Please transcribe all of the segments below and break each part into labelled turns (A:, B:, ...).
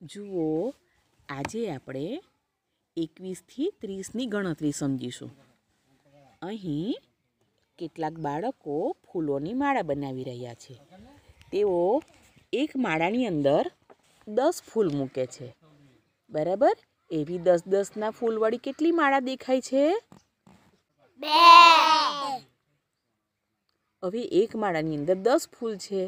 A: જુઓ, આજે આપણે 21 થી 30ની ગણતરી સમજીશું. અહીં કેટલાક બાળકો ફૂલોની માળા બનાવી રહ્યા છે. તેઓ એક માળાની અંદર 10 ફૂલ મૂકે છે. બરાબર? એવી 10-10ના ફૂલવાળી કેટલી માળા દેખાય છે?
B: 2.
A: હવે એક માળાની અંદર 10 ફૂલ છે,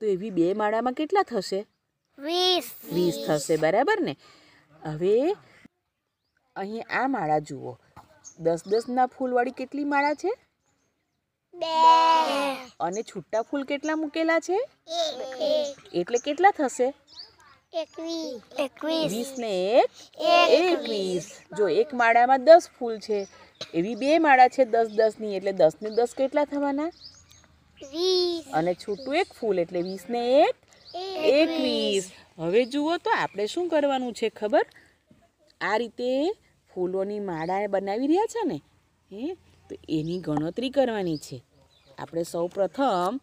A: તો એવી 2 માળામાં કેટલા થશે? 20 થશે. બરાબર ને? હવે અહીં આ માળા જુઓ, 10-10ના ફૂલવાળી કેટલી માળા છે?
B: 2.
A: અને છૂટા ફૂલ કેટલા મૂકેલા છે? એટલે કેટલા થશે?
B: 21.
A: 20 ને 1 21. જો એક માળામાં 10 ફૂલ છે, એવી 2 માળા છે 10-10ની, એટલે 10 ને 10 કેટલા થવાના?
B: 20.
A: અને છૂટું એક ફૂલ એટલે 20 ને 1 21. હવે જુઓ તો આપણે શું કરવાનું છે ખબર? આ રીતે ફૂલોની માળા બનાવી રહ્યા છે ને, તો એની ગણતરી કરવાની છે. આપણે સૌ પ્રથમ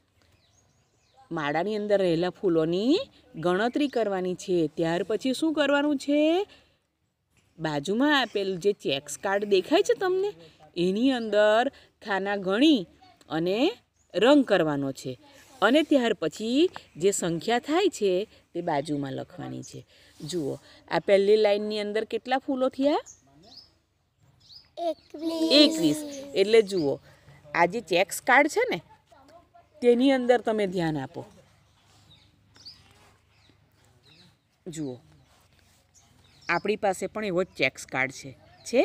A: માળાની અંદર રહેલા ફૂલોની ગણતરી કરવાની છે. ત્યાર પછી શું કરવાનું છે? બાજુમાં આપેલ જે ચેક્સ કાર્ડ દેખાય છે તમને, એની અંદર ખાના ગણી અને રંગ કરવાનો છે. અને ત્યાર પછી જે સંખ્યા થાય છે તે બાજુમાં લખવાની છે. જુઓ, આ પહેલી લાઈનની અંદર કેટલા ફૂલો થયા? 21. એટલે જુઓ, આ જે ચેક્સ કાર્ડ છે ને, તેની અંદર તમે ધ્યાન આપો. જુઓ, આપણી પાસે પણ એવો જ ચેક્સ કાર્ડ છે.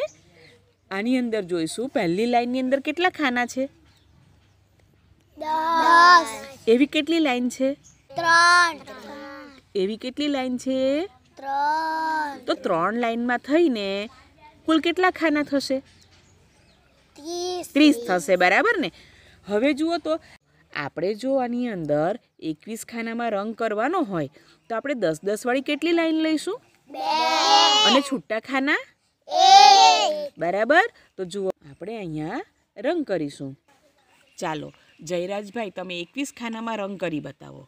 A: આની અંદર જોઈશું, પહેલી લાઈનની અંદર કેટલા ખાના છે?
B: 10.
A: એવી કેટલી લાઈન છે?
B: 3.
A: એવી કેટલી લાઈન છે?
B: 3.
A: તો 3 લાઈનમાં થઈને કુલ કેટલા ખાના થશે? 30 થશે. બરાબર ને? હવે જુઓ તો, આપણે જો આની અંદર 21 ખાનામાં રંગ કરવાનો હોય તો આપણે 10-10 વાળી કેટલી લાઈન લઈશું?
B: 2.
A: અને છૂટા ખાના?
B: 1.
A: બરાબર? તો જુઓ, આપણે અહીંયા રંગ કરીશું. ચાલો જયરાજભાઈ, તમે 21 ખાનામાં રંગ કરી બતાવો.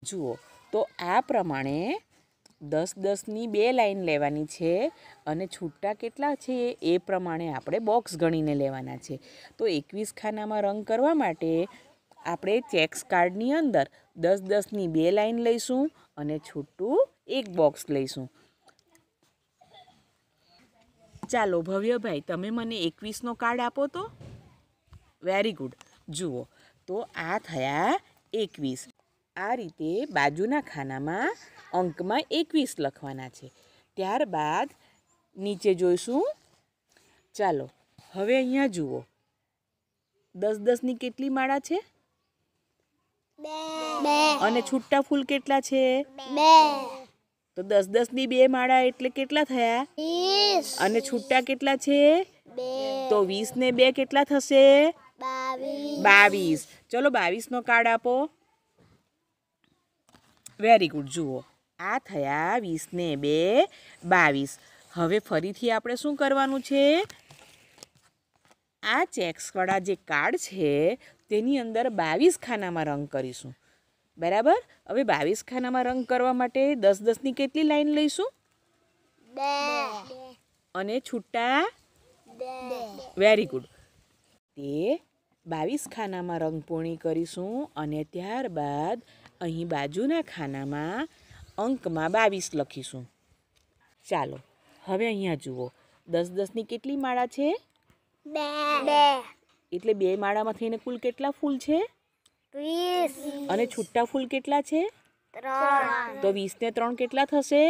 A: જુઓ તો આ પ્રમાણે 10-10ની 2 લાઈન લેવાની છે અને છૂટા કેટલા છે એ પ્રમાણે આપણે બોક્સ ગણીને લેવાના છે. તો 21 ખાનામાં રંગ કરવા માટે આપણે ચેક્સ કાર્ડની અંદર 10-10ની 2 લાઈન લઈશું અને છૂટું એક બોક્સ લઈશું. ચાલો ભવ્યભાઈ, તમે મને 21નો કાર્ડ આપો તો. Very good. જુઓ તો આ થયા 21. આ રીતે બાજુના ખાનામાં અંકમાં 21 લખવાના છે. ત્યારબાદ નીચે જોઈશું. ચાલો હવે અહીંયા જુઓ, 10-10ની કેટલી માળા છે?
B: 2.
A: અને છૂટા ફૂલ કેટલા છે?
B: 2.
A: તો 10-10ની 2 માળા એટલે કેટલા થયા?
B: 20.
A: અને છૂટા કેટલા છે?
B: 2.
A: તો 20 ને 2 કેટલા થશે? 22. ચલો 22નો કાર્ડ આપો. Very good. જુઓ, આ થયા 20 ને 2 22. હવે ફરીથી આપણે શું કરવાનું છે? આ ચેક્સવાળા જે કાર્ડ છે તેની અંદર 22 ખાનામાં રંગ કરીશું. બરાબર? હવે 22 ખાનામાં રંગ કરવા માટે 10-10ની કેટલી લાઈન લઈશું?
B: 2.
A: અને છૂટા?
B: 2.
A: Very good. તે 22 ખાનામાં રંગ પૂર્ણ કરીશું અને ત્યારબાદ અહીં બાજુના ખાનામાં અંકમાં 22 લખીશું. ચાલો હવે અહીંયા જુઓ, 10-10ની કેટલી માળા છે?
B: 2.
A: એટલે 2 માળામાં થઈને કુલ કેટલા ફૂલ છે?
B: 20.
A: અને છૂટા ફૂલ કેટલા છે?
B: 3.
A: તો 20 ને 3 કેટલા થશે?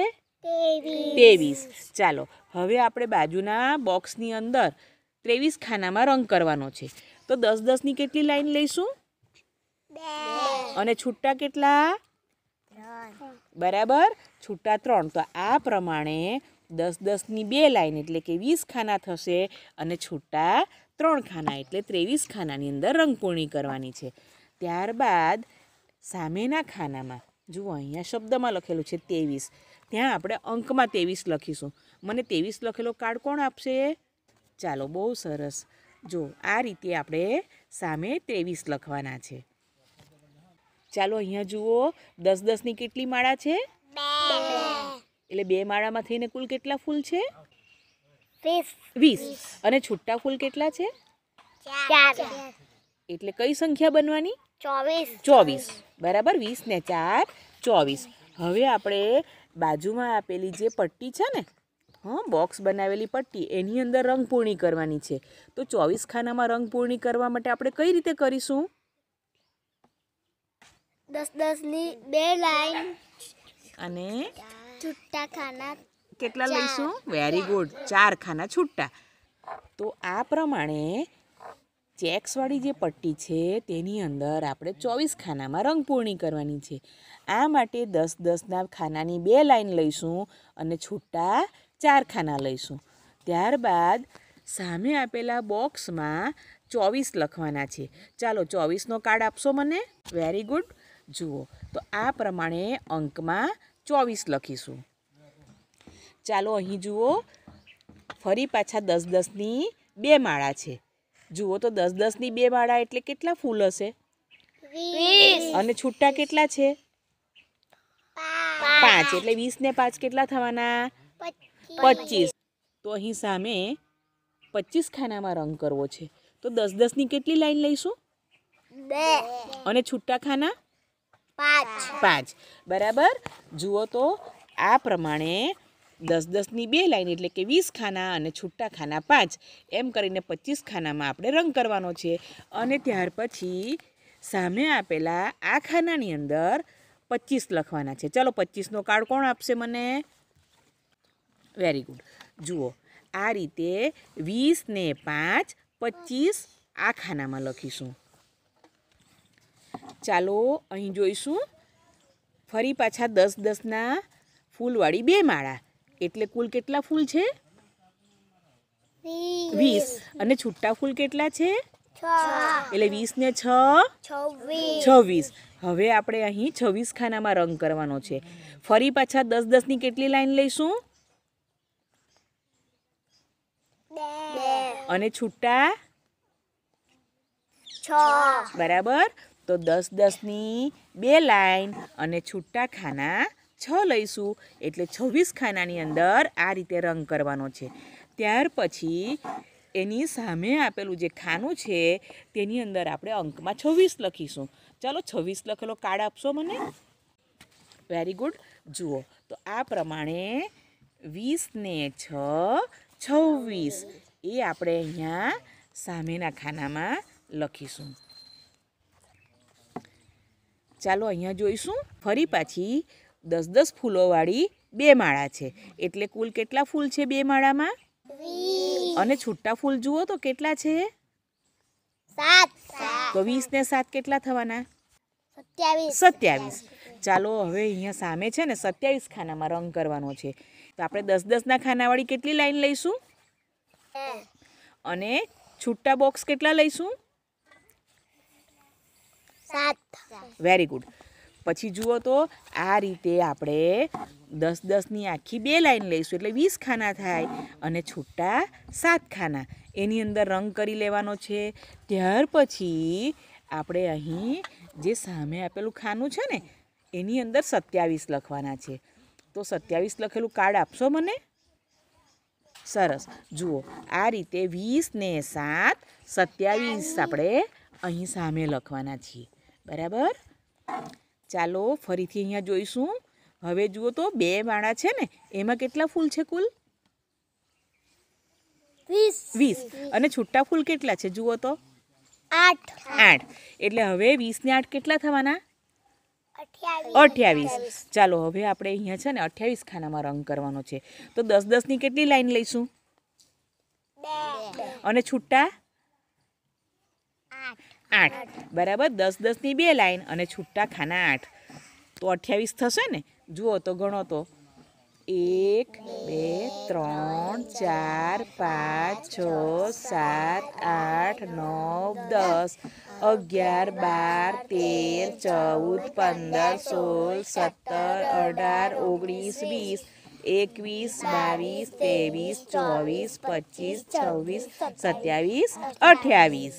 A: 23. ચાલો હવે આપણે બાજુના બોક્સની અંદર 23 ખાનામાં રંગ કરવાનો છે. તો 10-10ની કેટલી લાઈન લઈશું? અને છૂટા કેટલા? બરાબર, છૂટા 3. તો આ પ્રમાણે 10-10ની 2 લાઈન એટલે કે 20 ખાના થશે અને છૂટા 3 ખાના એટલે 23 ખાનાની અંદર રંગપૂર્ણી કરવાની છે. ત્યારબાદ સામેના ખાનામાં જુઓ અહીંયા શબ્દમાં લખેલું છે 23, ત્યાં આપણે અંકમાં 23 લખીશું. મને 23 લખેલો કાર્ડ કોણ આપશે? ચાલો, બહુ સરસ. જો આ રીતે આપણે સામે 23 લખવાના છે. ચાલો અહીંયા જુઓ 10-10ની કેટલી માળા છે? એટલે 2 માળામાં થઈને કુલ કેટલા ફૂલ છે? 20. અને છૂટા ફૂલ કેટલા છે? એટલે કઈ સંખ્યા બનવાની? 24. બરાબર, 20 ને 4 24. હવે આપણે બાજુમાં આપેલી જે પટ્ટી છે ને, બોક્સ બનાવેલી પટ્ટી, એની અંદર રંગપૂર્ણી કરવાની છે. તો 24 ખાનામાં રંગપૂર્ણી કરવા માટે આપણે કઈ રીતે કરીશું?
B: 10-10ની 2 લાઈન
A: અને
B: છૂટા ખાના
A: કેટલા લઈશું? વેરી ગુડ, 4 ખાના છૂટા. તો આ પ્રમાણે ચેક્સવાળી જે પટ્ટી છે તેની અંદર આપણે 24 ખાનામાં રંગપૂર્ણી કરવાની છે. આ માટે 10-10ના ખાનાની 2 લાઈન લઈશું અને છૂટા 4 ખાના લઈશું. ત્યારબાદ સામે આપેલા બોક્સમાં 24 લખવાના છે. ચાલો 24નો કાર્ડ આપશો મને? Very good. જુઓ, તો આ પ્રમાણે અંકમાં 24 લખીશું. ચાલો અહીં જુઓ, ફરી પાછા 10-10ની 2 માળા છે. જુઓ તો 10-10ની 2 માળા એટલે કેટલા ફૂલ હશે?
B: 20.
A: અને છૂટા કેટલા છે? 5. એટલે 20 ને 5 કેટલા થવાના? 25. તો અહીં સામે 25 ખાનામાં રંગ કરવો છે. તો 10-10ની કેટલી લાઈન લઈશું?
B: 2.
A: અને છૂટા ખાના?
B: 5.
A: 5. બરાબર. જુઓ તો આ પ્રમાણે 10-10ની 2 લાઈન એટલે કે 20 ખાના અને છૂટા ખાના 5, એમ કરીને 25 ખાનામાં આપણે રંગ કરવાનો છે. અને ત્યાર પછી સામે આપેલા આ ખાનાની અંદર 25 લખવાના છે. ચાલો 25નો કાર્ડ કોણ આપશે મને? Very good. જુઓ આ રીતે 20 ને 5 25 આ ખાનામાં લખીશું. ચાલો અહીં જોઈશું, ફરી પાછા 10-10ના ફૂલવાળી 2 માળા એટલે કુલ કેટલા ફૂલ છે? 20. અને છૂટા ફૂલ કેટલા છે?
B: 6.
A: એટલે 20 ને 6 26. હવે આપણે અહીં 26 ખાનામાં રંગ કરવાનો છે. ફરી પાછા 10-10ની કેટલી લાઈન લઈશું?
B: 2.
A: અને છૂટા
B: 6.
A: બરાબર. તો 10-10ની 2 લાઈન અને છૂટા ખાના 6 લઈશું એટલે 26 ખાનાની અંદર આ રીતે રંગ કરવાનો છે. ત્યાર પછી એની સામે આપેલું જે ખાનું છે તેની અંદર આપણે અંકમાં 26 લખીશું. ચાલો 26 લખેલો કાર્ડ આપશો મને? Very good. જુઓ તો આ પ્રમાણે 20 ને 6 26 એ આપણે અહીંયા સામેના ખાનામાં લખીશું. ચાલો અહીંયા જોઈશું, ફરી પાછી 10-10 ફૂલોવાળી 2 માળા છે એટલે કુલ કેટલા ફૂલ છે 2 માળામાં?
B: 20.
A: અને છૂટા ફૂલ જુઓ તો કેટલા છે?
B: 7.
A: તો 20 ને 7 કેટલા થવાના?
B: 27.
A: 27. ચાલો હવે અહીંયા સામે છે ને 27 ખાનામાં રંગ કરવાનો છે. તો આપણે 10-10ના ખાનાવાળી કેટલી લાઈન લઈશું? અને છૂટા બોક્સ કેટલા લઈશું?
B: 7.
A: Very good. પછી જુઓ તો આ રીતે આપણે 10-10ની આખી 2 લાઈન લઈશું એટલે 20 ખાના થાય અને છૂટા 7 ખાના, એની અંદર રંગ કરી લેવાનો છે. ત્યાર પછી આપણે અહીં જે સામે આપેલું ખાનું છે ને એની અંદર 27 લખવાના છે. તો 27 લખેલું કાર્ડ આપશો મને? સરસ. જુઓ આ રીતે 20 ને 7 27 આપણે અહીં સામે લખવાના છીએ. બરાબર. ચાલો ફરીથી અહીંયા જોઈશું. હવે જુઓ તો 2 માળા છે ને એમાં કેટલા ફૂલ છે કુલ? 20. અને છૂટા ફૂલ કેટલા છે જુઓ તો?
B: 8.
A: 8. એટલે હવે 20 ને 8 કેટલા થવાના? 28. ચાલો હવે આપણે અહીંયા છે ને 28 ખાનામાં રંગ કરવાનો છે. તો 10 ની કેટલી લાઈન લઈશું? અને છૂટા 8. બરાબર, 10 ની 2 લાઈન અને છૂટા ખાના 8. તો 28 થશે ને? જુઓ તો ગણો તો 1 2 3 4 5 6 7 8 9 10 11 12 13 14 15 16 17 18 19 20 21 22 23 24 25 26 27 28.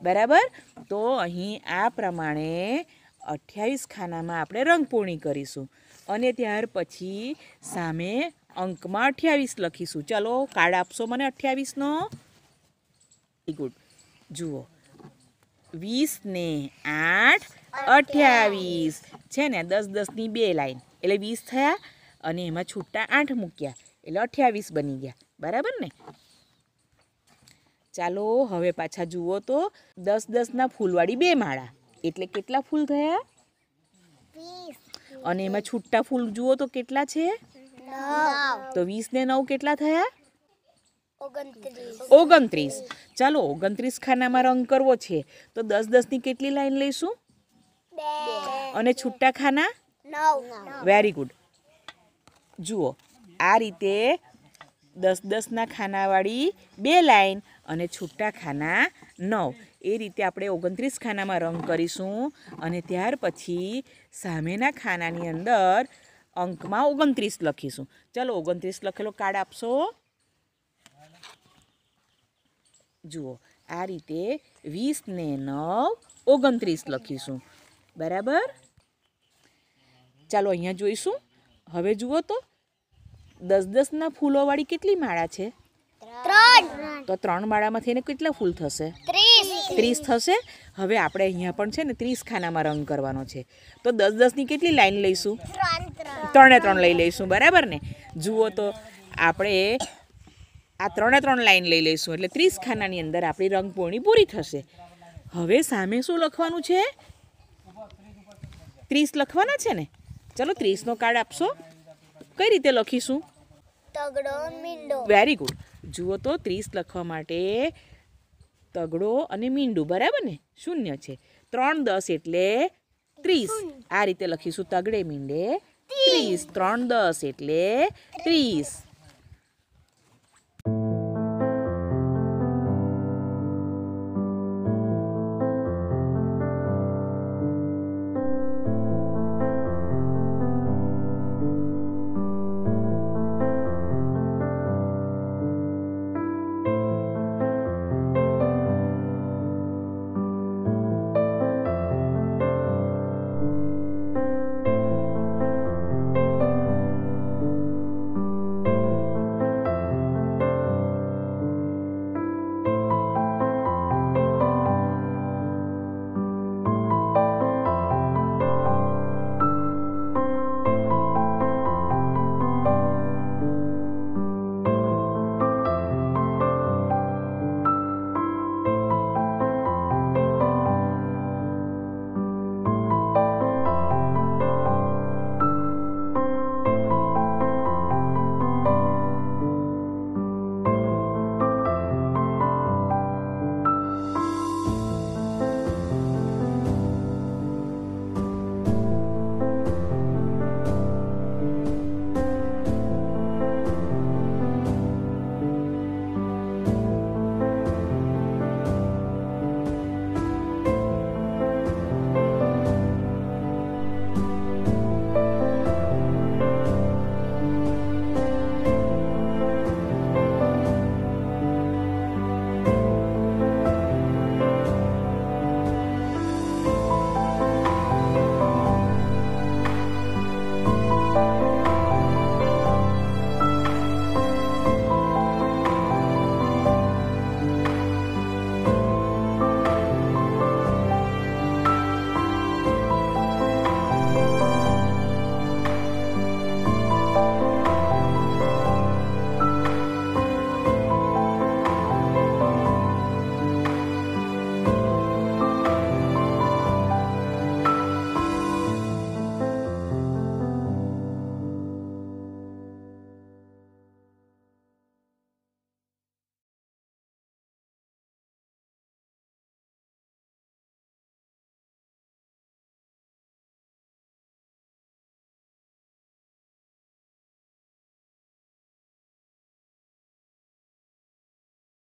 A: બરાબર, તો અહીં આ પ્રમાણે 28 ખાનામાં આપણે રંગપૂર્ણી કરીશું અને ત્યાર પછી સામે અંકમાં 28 લખીશું. ચાલો કાર્ડ આપશો મને 28નો. Very good. જુઓ 20 ને 8 28 છે ને. 10 ની 2 લાઈન એટલે 20 થયા અને એમાં છૂટા 8 મૂક્યા એટલે 28 બની ગયા. બરાબર ને? ચાલો હવે પાછા જુઓ તો 10 ના ફૂલવાળી 2 માળા એટલે કેટલા ફૂલ થયા? અને એમાં છૂટા ફૂલ જુઓ તો કેટલા છે? તો 20 ને 9 કેટલા થયા? 29. ચાલો 29 ખાનામાં રંગ કરવો છે તો 10 ની કેટલી લાઈન લઈશું? અને છૂટા ખાના? Very good. જુઓ આ રીતે 10 ના ખાનાવાળી 2 લાઈન અને છૂટા ખાના 9. એ રીતે આપણે 29 ખાનામાં રંગ કરીશું અને ત્યાર પછી સામેના ખાનાની અંદર અંકમાં 29 લખીશું. ચાલો 29 લખેલો કાર્ડ આપશો. જુઓ આ રીતે 20 ને 9 29 લખીશું. બરાબર, ચાલો અહીંયા જોઈશું. હવે જુઓ તો 10 ના ફૂલોવાળી કેટલી માળા છે?
B: 3.
A: તો 3 માળામાંથી એને કેટલા ફૂલ થશે? 30 થશે. હવે આપણે અહીંયા પણ છે ને 30 ખાનામાં રંગ કરવાનો છે તો 10 ની કેટલી લાઈન લઈશું? 3 લઈ લઈશું. બરાબર ને? જુઓ તો આપણે આ 3 લાઈન લઈ લઈશું એટલે 30 ખાનાની અંદર આપણી રંગપૂર્ણી પૂરી થશે. હવે સામે શું લખવાનું છે? 30 લખવાના છે ને. ચલો 30નો કાર્ડ આપશો. કઈ રીતે લખીશું?
B: તગડો મીંડો.
A: Very good. જુઓ તો 30 લખવા માટે તગડો અને મીંડું. બરાબર ને? 0 છે. 3 10 એટલે 30. આ રીતે લખીશું. તગડે મીંડે 30. 3 10 એટલે 30.